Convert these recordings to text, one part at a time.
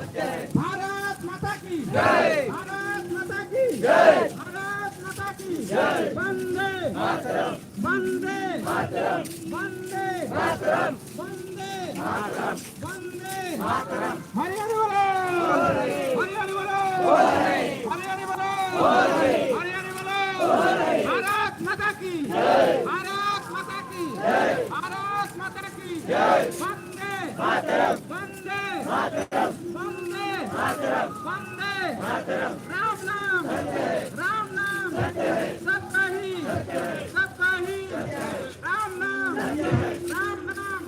भारत माता की जय, भारत माता की जय, भारत माता की जय, वंदे मातरम, वंदे मातरम, वंदे मातरम, वंदे मातरम, वंदे मातरम। हरियाणा बोलो, हरियाणा बोलो, हरियाणा बोलो, हरियाणा बोलो। भारत माता की जय, भारत माता की जय, भारत माता की जय, वंदे मातरम, वंदे मातरम, वंदे मातरम, वंदे मातरम। राम नाम, राम नाम, सबका ही, सबका ही। राम नाम, राम नाम,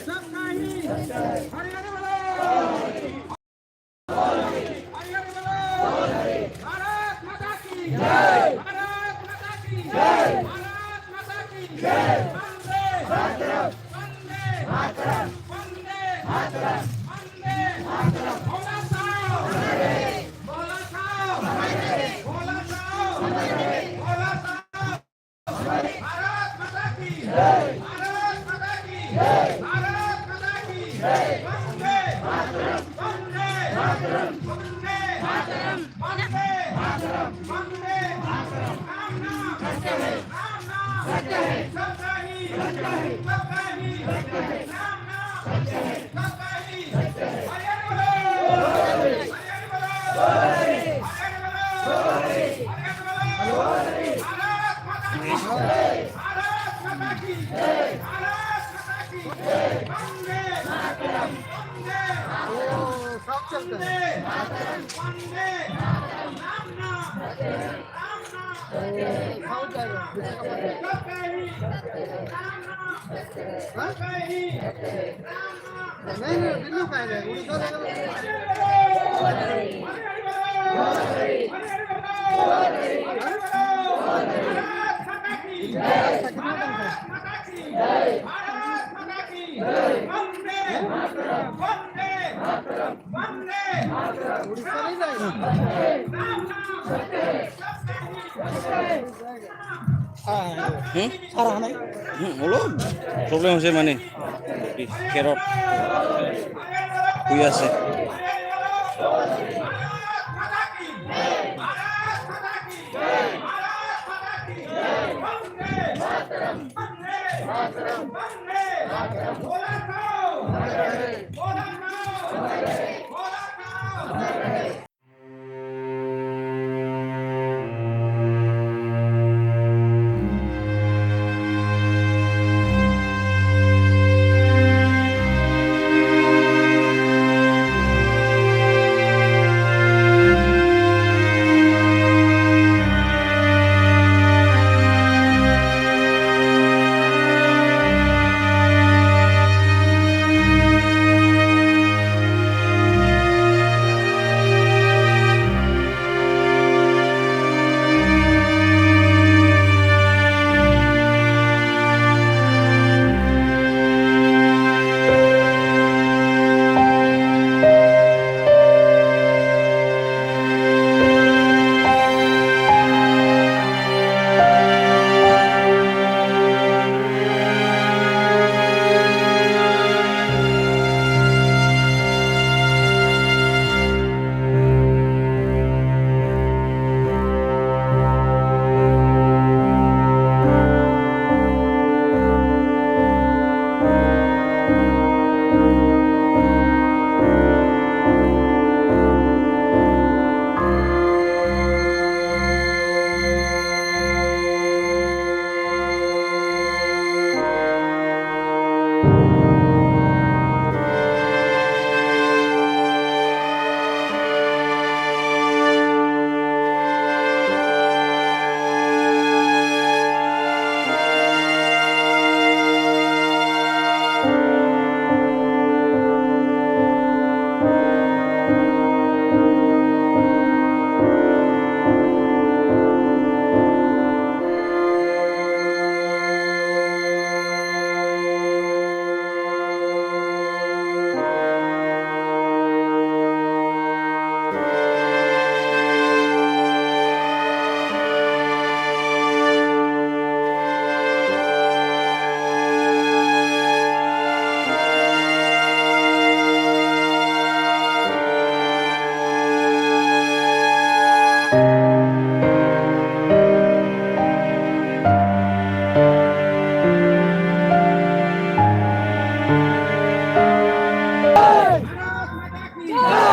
सबका ही। हरियाणा बोलो, हरियाणा बोलो। भारत माता की जय, भारत माता की जय, भारत माता की जय, वंदे मातरम, वंदे मातरम, वंदे मातरम, वंदे मातरम। बोला साओ, बोला साओ, बोला साओ, बोला साओ। भारत माता की जय, भारत माता की जय, भारत माता की जय, वंदे मातरम, वंदे मातरम, वंदे मातरम, वंदे मातरम, वंदे मातरम। राम नाम सत्य है, राम नाम सत्य है, सबका ही, सबका ही। राम नाम सत्य है, सबका ही। हरियाणा बोलो, हरियाणा बोलो, हरियाणा बोलो, हरियाणा बोलो। भारत माता की जय, भारत माता की जय, भारत माता की जय, वंदे मातरम, वंदे मातरम, वंदे मातरम, वंदे मातरम। राम नाम, राम नाम, राम नाम, सबका ही, राम नाम, सबका ही। राम नाम। नहीं नहीं दिल्ली का है, उड़ीसा का भारत माता की जय, भारत माता की जय, भारत माता की जय, वंदे मातरम, वंदे मातरम, वंदे मातरम। उड़ीसा नहीं जाएगा। राम नाम सबका ही। হলো প্রবলেম হচ্ছে মানে কেরট শুই আছে भारत माता की जय, भारत माता की जय, भारत माता की जय, वंदे मातरम, वंदे मातरम, वंदे मातरम। बोला